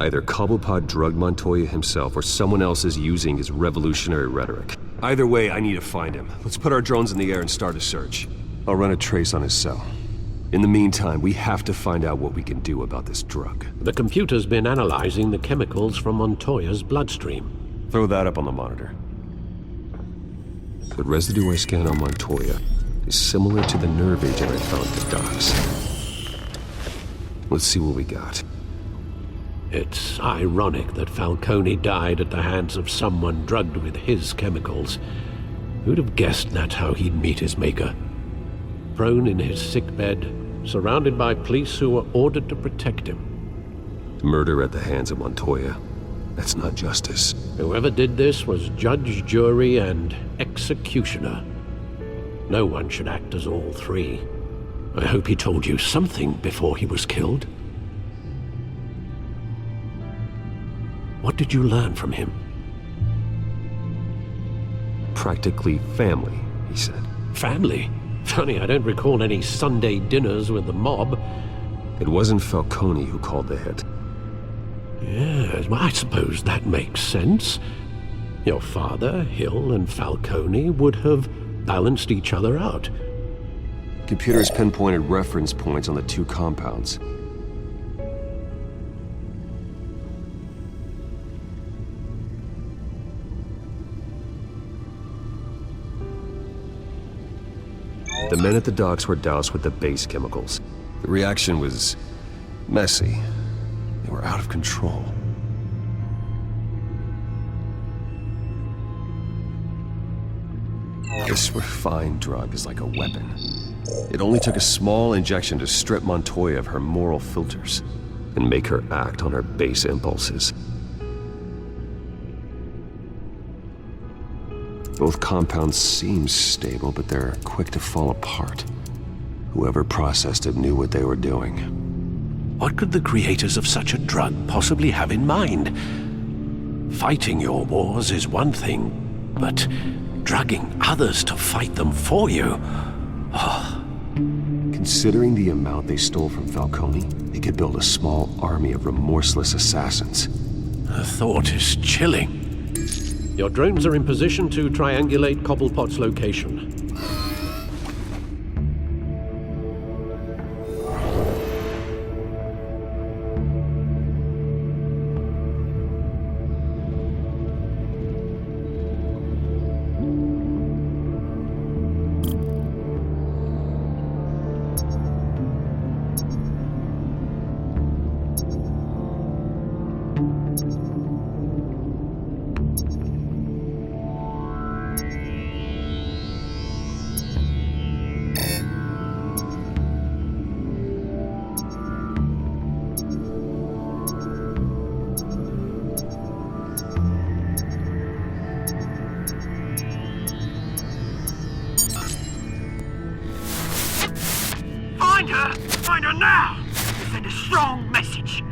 Either Cobblepot drugged Montoya himself or someone else is using his revolutionary rhetoric. Either way, I need to find him. Let's put our drones in the air and start a search. I'll run a trace on his cell. In the meantime, we have to find out what we can do about this drug. The computer's been analyzing the chemicals from Montoya's bloodstream. Throw that up on the monitor. The residue I scanned on Montoya is similar to the nerve agent I found at the docks. Let's see what we got. It's ironic that Falcone died at the hands of someone drugged with his chemicals. Who'd have guessed that's how he'd meet his maker? Prone in his sickbed, surrounded by police who were ordered to protect him. Murder at the hands of Montoya. That's not justice. Whoever did this was judge, jury, and executioner. No one should act as all three. I hope he told you something before he was killed. What did you learn from him? Practically family, he said. Family? Funny, I don't recall any Sunday dinners with the mob. It wasn't Falcone who called the hit. Yes, well, I suppose that makes sense. Your father, Hill, and Falcone would have balanced each other out. Computers pinpointed reference points on the two compounds. The men at the docks were doused with the base chemicals. The reaction was messy. They were out of control. This refined drug is like a weapon. It only took a small injection to strip Montoya of her moral filters and make her act on her base impulses. Both compounds seem stable, but they're quick to fall apart. Whoever processed it knew what they were doing. What could the creators of such a drug possibly have in mind? Fighting your wars is one thing, but drugging others to fight them for you? Oh. Considering the amount they stole from Falcone, they could build a small army of remorseless assassins. The thought is chilling. Your drones are in position to triangulate Cobblepot's location. Find her now! Send a strong message.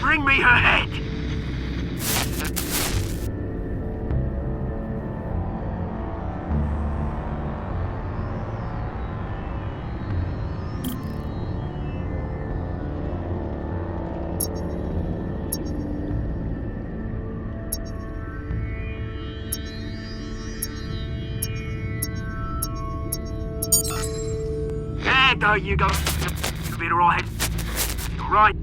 Bring me her head! There you go. You'll be all right. All right.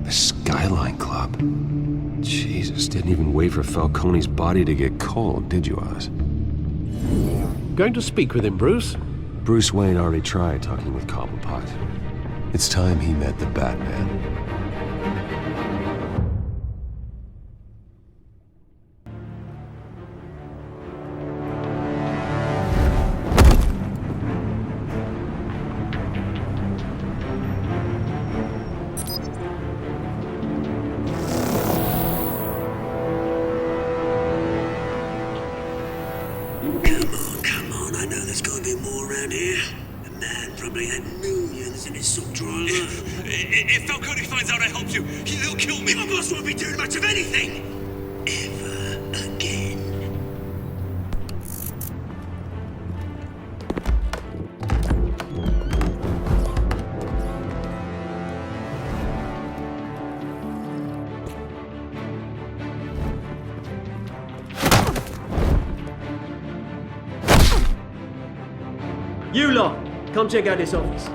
The Skyline Club. Jesus, didn't even wait for Falcone's body to get cold, did you, Oz? Going to speak with him, Bruce? Bruce Wayne already tried talking with Cobblepot. It's time he met the Batman. millions in his sub-drama. If Falcone finds out I helped you, he'll kill me. Your boss won't be doing much of anything! Ever again. You lot, come check out this office.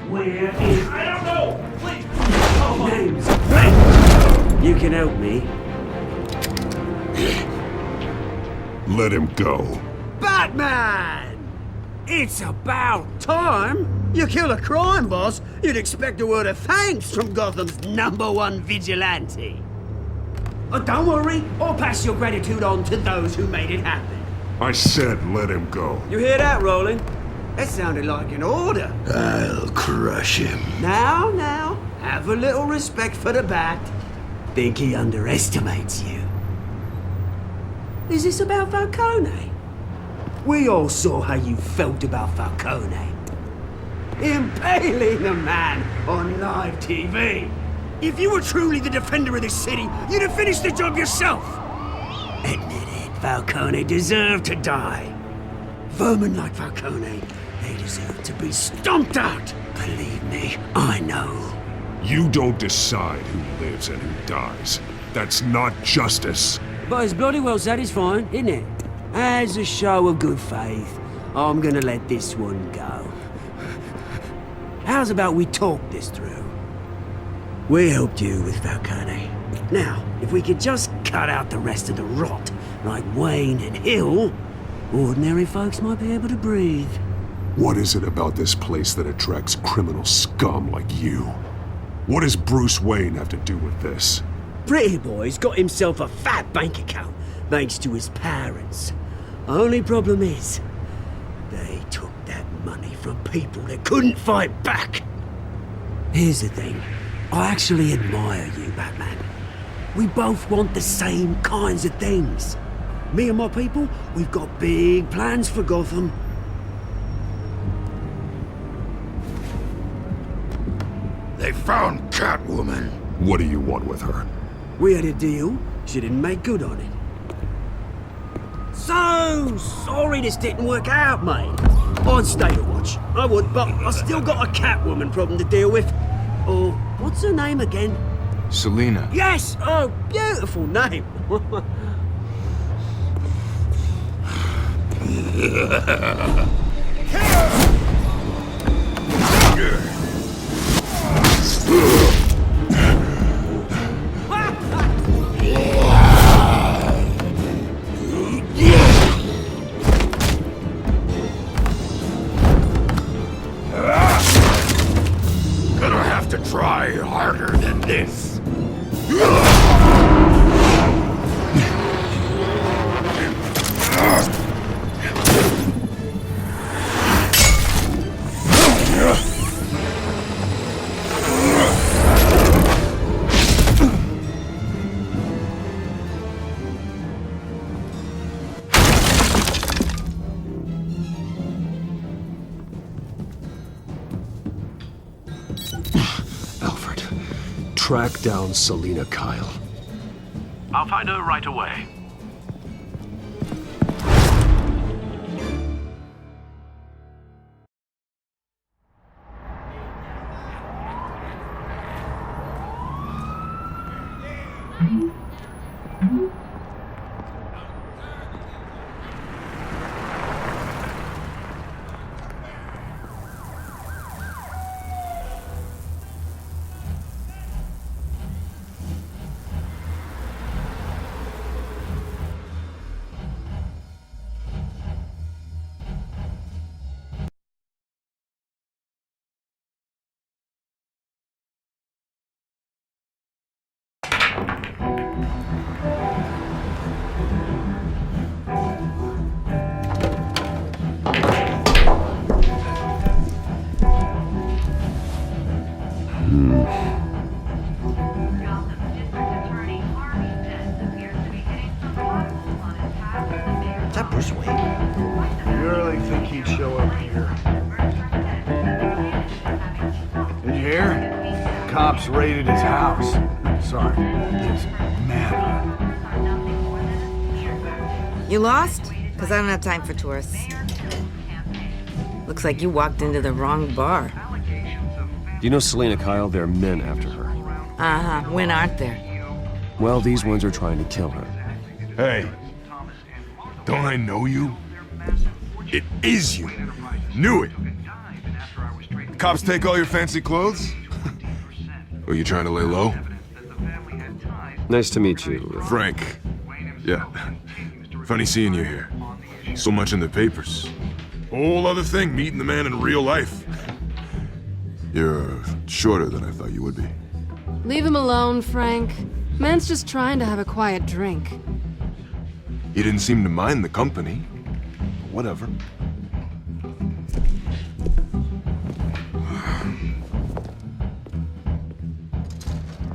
Where is... I don't know! Please! Names? You can help me. Let him go. Batman! It's about time! You kill a crime boss, you'd expect a word of thanks from Gotham's #1 vigilante. Oh, don't worry, I'll pass your gratitude on to those who made it happen. I said let him go. You hear that, Roland? That sounded like an order. I'll crush him. Now, have a little respect for the Bat. Think he underestimates you. Is this about Falcone? We all saw how you felt about Falcone. Impaling a man on live TV. If you were truly the defender of this city, you'd have finished the job yourself. Admit it, Falcone deserved to die. Vermin like Falcone, they deserve to be stomped out. Believe me, I know. You don't decide who lives and who dies. That's not justice. But it's bloody well satisfying, isn't it? As a show of good faith, I'm gonna let this one go. How's about we talk this through? We helped you with Falcone. Now, if we could just cut out the rest of the rot, like Wayne and Hill, ordinary folks might be able to breathe. What is it about this place that attracts criminal scum like you? What does Bruce Wayne have to do with this? Pretty Boy's got himself a fat bank account, thanks to his parents. Only problem is, they took that money from people that couldn't fight back. Here's the thing. I actually admire you, Batman. We both want the same kinds of things. Me and my people, we've got big plans for Gotham. They found Catwoman. What do you want with her? We had a deal. She didn't make good on it. So sorry this didn't work out, mate. I'd stay to watch. I would, but I still got a Catwoman problem to deal with. Oh, what's her name again? Selina. Yes! Oh, beautiful name. Gonna have to try harder than this. Alfred, track down Selina Kyle. I'll find her right away. Is that Bruce Wayne? You really think he'd show up here? Did you hear? Cops raided his house. Sorry, his manor. You lost? Because I don't have time for tourists. Looks like you walked into the wrong bar. Do you know Selena Kyle? There are men after her. Uh-huh. When aren't there? Well, these ones are trying to kill her. Hey, don't I know you? It is you. Knew it. Cops take all your fancy clothes? Were you trying to lay low? Nice to meet you. Frank. Yeah. Funny seeing you here. So much in the papers. Whole other thing, meeting the man in real life. You're shorter than I thought you would be. Leave him alone, Frank. Man's just trying to have a quiet drink. He didn't seem to mind the company. Whatever.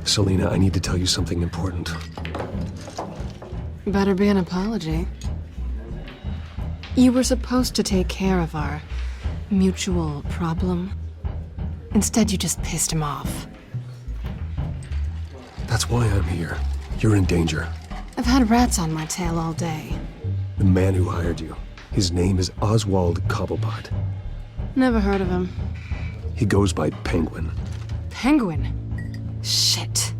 Selena, I need to tell you something important. Better be an apology. You were supposed to take care of our mutual problem. Instead, you just pissed him off. That's why I'm here. You're in danger. I've had rats on my tail all day. The man who hired you. His name is Oswald Cobblepot. Never heard of him. He goes by Penguin. Penguin? Shit.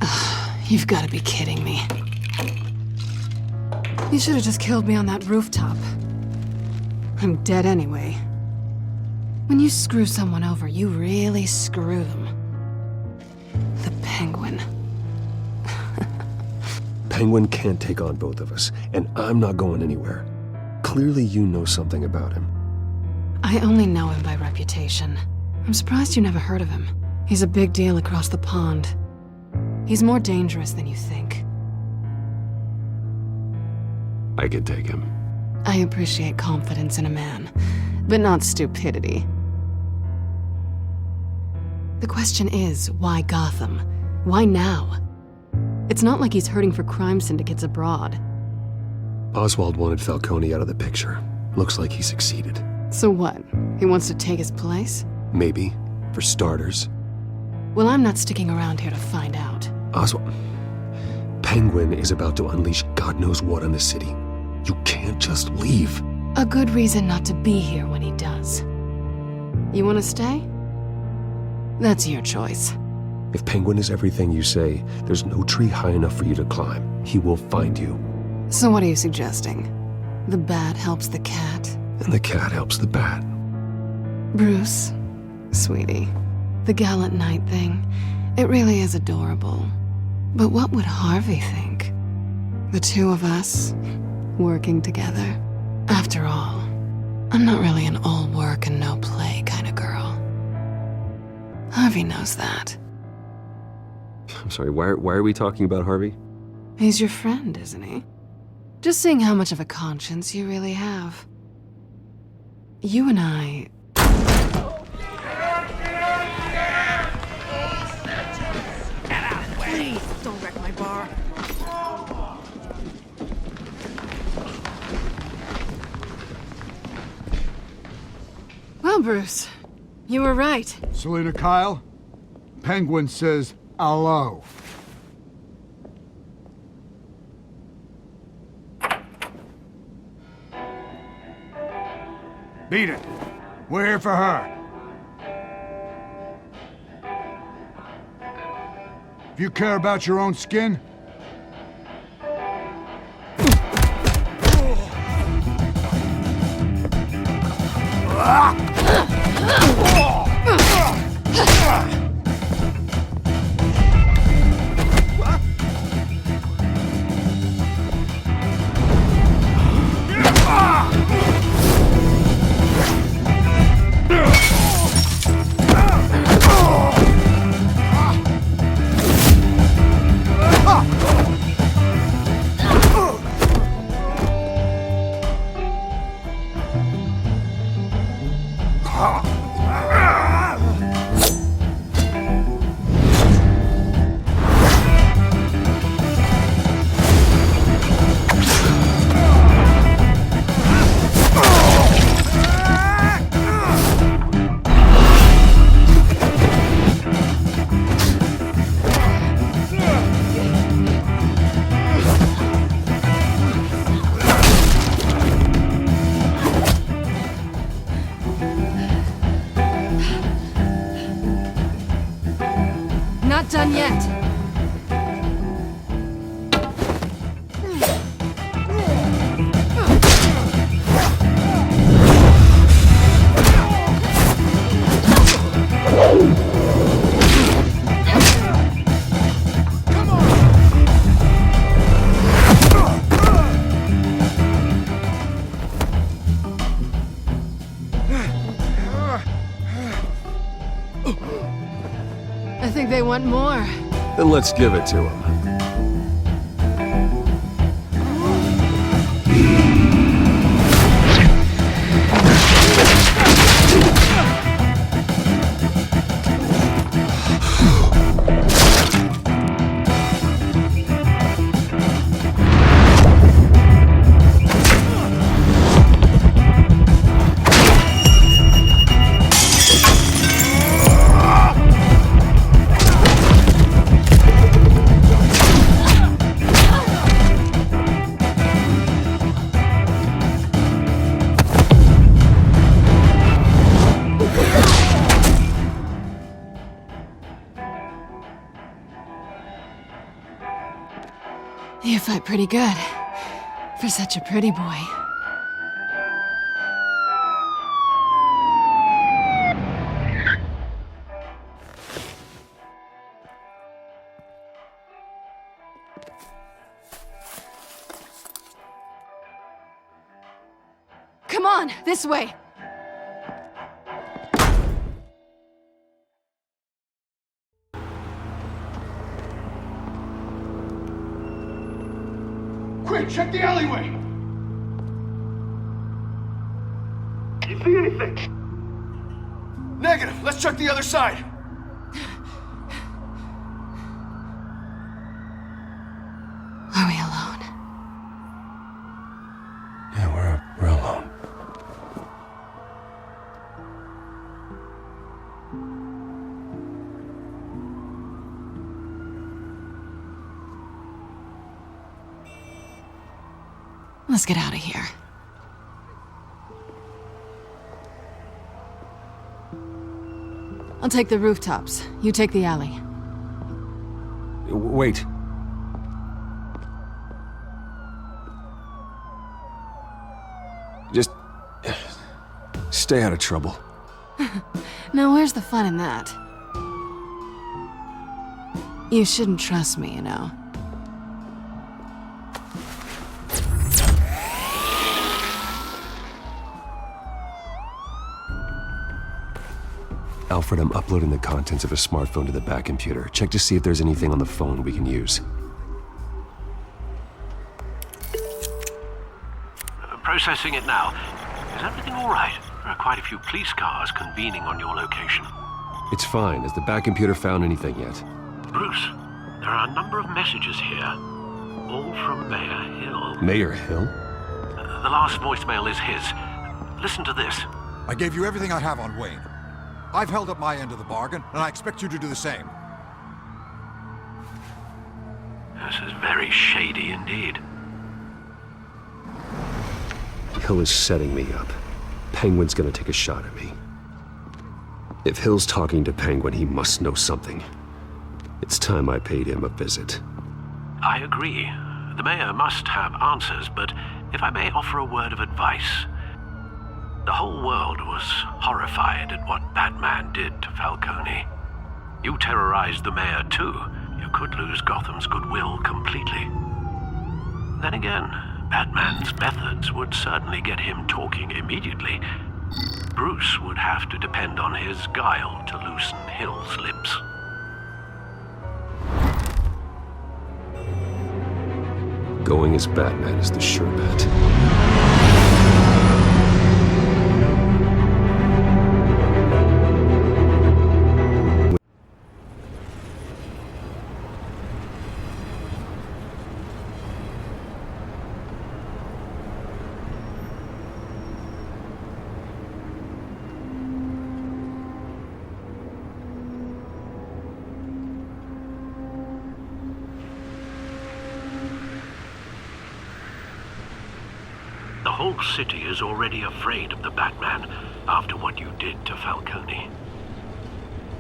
Ugh, you've got to be kidding me. You should have just killed me on that rooftop. I'm dead anyway. When you screw someone over, you really screw them. The Penguin. Penguin can't take on both of us, and I'm not going anywhere. Clearly you know something about him. I only know him by reputation. I'm surprised you never heard of him. He's a big deal across the pond. He's more dangerous than you think. I can take him. I appreciate confidence in a man, but not stupidity. The question is, why Gotham? Why now? It's not like he's hurting for crime syndicates abroad. Oswald wanted Falcone out of the picture. Looks like he succeeded. So what? He wants to take his place? Maybe. For starters. Well, I'm not sticking around here to find out. Oswald... Penguin is about to unleash God knows what on the city. You can't just leave. A good reason not to be here when he does. You want to stay? That's your choice. If Penguin is everything you say, there's no tree high enough for you to climb. He will find you. So what are you suggesting? The bat helps the cat? And the cat helps the bat. Bruce, sweetie, the gallant knight thing, it really is adorable. But what would Harvey think? The two of us, working together. After all, I'm not really an all work and no play kind of girl. Harvey knows that. I'm sorry, why are we talking about Harvey? He's your friend, isn't he? Just seeing how much of a conscience you really have. You and I... Please, don't wreck my bar. Well, Bruce, you were right. Selena Kyle? Penguin says hello. Beat it. We're here for her. If you care about your own skin, not done yet. I think they want more. Then let's give it to them. You fight pretty good. For such a pretty boy. Come on, this way. Quick, check the alleyway! You see anything? Negative. Let's check the other side. Are we alone? Yeah, we're alone. Let's get out of here. I'll take the rooftops. You take the alley. Wait. Just stay out of trouble. Now, where's the fun in that? You shouldn't trust me, you know. Alfred, I'm uploading the contents of a smartphone to the back computer. Check to see if there's anything on the phone we can use. Processing it now. Is everything all right? There are quite a few police cars convening on your location. It's fine. Has the back computer found anything yet? Bruce, there are a number of messages here, all from Mayor Hill. Mayor Hill? The last voicemail is his. Listen to this. I gave you everything I have on Wayne. I've held up my end of the bargain, and I expect you to do the same. This is very shady indeed. Hill is setting me up. Penguin's gonna take a shot at me. If Hill's talking to Penguin, he must know something. It's time I paid him a visit. I agree. The mayor must have answers, but if I may offer a word of advice. The whole world was horrified at what Batman did to Falcone. You terrorized the mayor too. You could lose Gotham's goodwill completely. Then again, Batman's methods would certainly get him talking immediately. Bruce would have to depend on his guile to loosen Hill's lips. Going as Batman is the sure bet. The whole city is already afraid of the Batman after what you did to Falcone.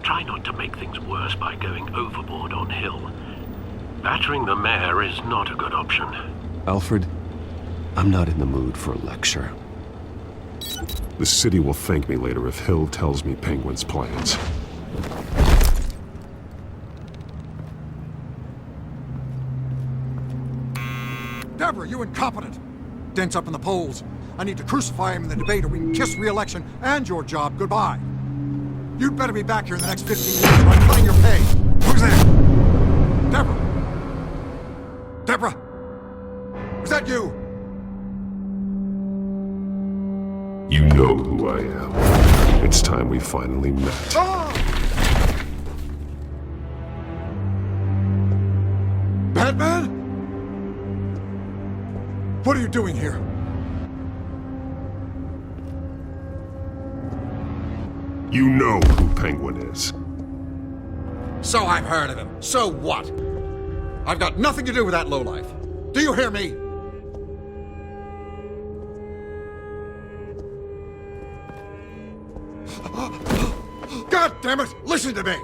try not to make things worse by going overboard on Hill. Battering the mayor is not a good option. Alfred, I'm not in the mood for a lecture. The city will thank me later if Hill tells me Penguin's plans. Deborah, you incompetent! Dent's up in the polls. I need to crucify him in the debate or we can kiss re-election and your job goodbye. You'd better be back here in the next 15 minutes or I'm cutting your pay. Who's there? Deborah! Deborah! Is that you? You know who I am. It's time we finally met. Ah! Batman? What are you doing here? You know who Penguin is. So I've heard of him. So what? I've got nothing to do with that lowlife. Do you hear me? God damn it! Listen to me!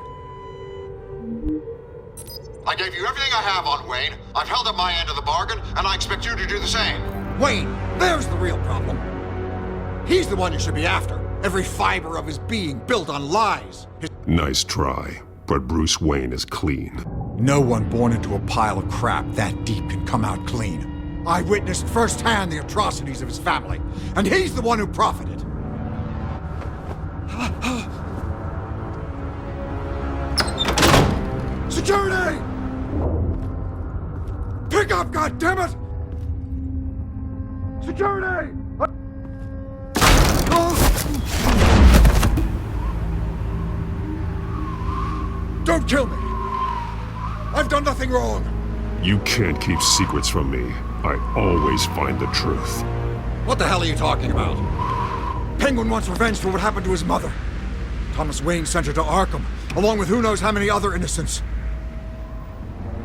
I gave you everything I have on Wayne. I've held up my end of the bargain, and I expect you to do the same. Wayne, there's the real problem. He's the one you should be after. Every fiber of his being built on lies. Nice try, but Bruce Wayne is clean. No one born into a pile of crap that deep can come out clean. I witnessed firsthand the atrocities of his family, and he's the one who profited. Security! Pick up, goddammit! Security! Don't kill me! I've done nothing wrong! You can't keep secrets from me. I always find the truth. What the hell are you talking about? Penguin wants revenge for what happened to his mother. Thomas Wayne sent her to Arkham, along with who knows how many other innocents.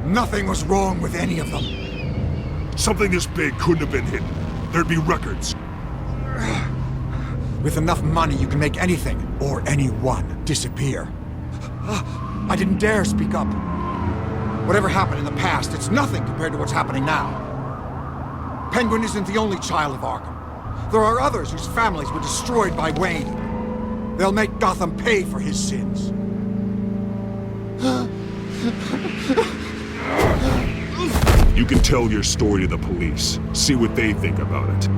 Nothing was wrong with any of them. Something this big couldn't have been hidden. There'd be records. With enough money, you can make anything, or anyone, disappear. I didn't dare speak up. Whatever happened in the past, it's nothing compared to what's happening now. Penguin isn't the only child of Arkham. There are others whose families were destroyed by Wayne. They'll make Gotham pay for his sins. You can tell your story to the police. See what they think about it.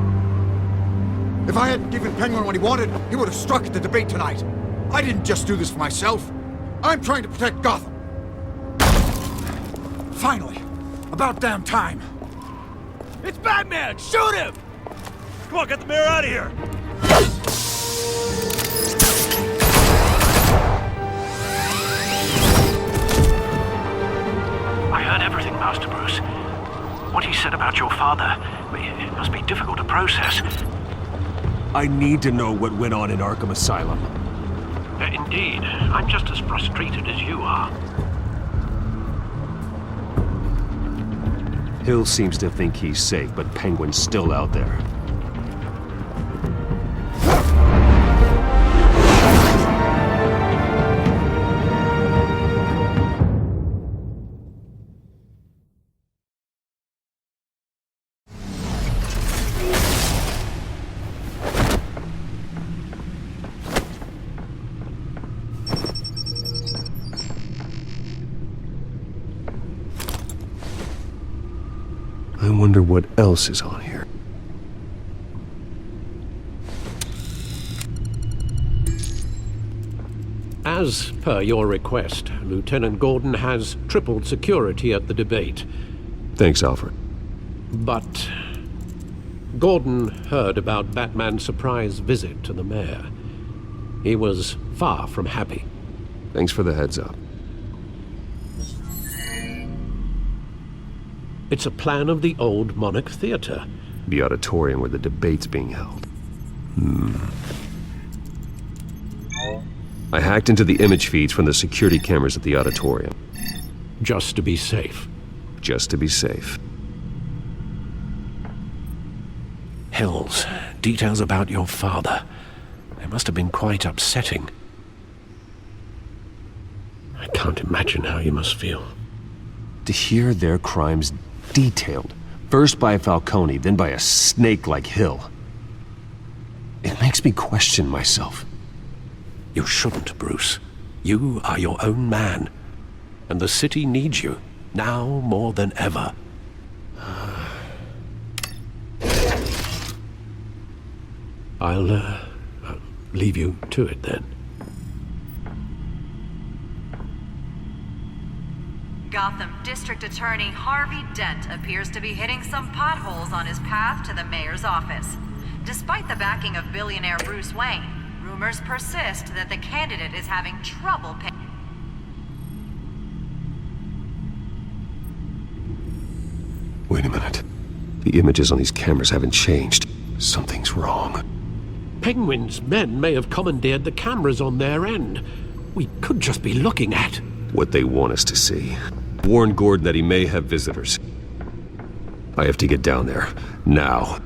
If I hadn't given Penguin what he wanted, he would have struck at the debate tonight. I didn't just do this for myself. I'm trying to protect Gotham. Finally. About damn time. It's Batman! Shoot him! Come on, get the mayor out of here! I heard everything, Master Bruce. What he said about your father, it must be difficult to process. I need to know what went on in Arkham Asylum. Indeed. I'm just as frustrated as you are. Hill seems to think he's safe, but Penguin's still out there. I wonder what else is on here. As per your request, Lieutenant Gordon has tripled security at the debate. Thanks, Alfred. But Gordon heard about Batman's surprise visit to the mayor. He was far from happy. Thanks for the heads up. It's a plan of the old Monarch Theater. The auditorium where the debate's being held. I hacked into the image feeds from the security cameras at the auditorium. Just to be safe. Just to be safe. Hills, details about your father. They must have been quite upsetting. can't imagine how you must feel. To hear their crimes detailed, first by Falcone, then by a snake like Hill. It makes me question myself. You shouldn't, Bruce. You are your own man. And the city needs you, now more than ever. I'll leave you to it then. Gotham District Attorney Harvey Dent appears to be hitting some potholes on his path to the mayor's office. Despite the backing of billionaire Bruce Wayne, rumors persist that the candidate is having trouble paying. Wait a minute. The images on these cameras haven't changed. Something's wrong. Penguin's men may have commandeered the cameras on their end. We could just be looking at what they want us to see. Warn Gordon that he may have visitors. I have to get down there. Now.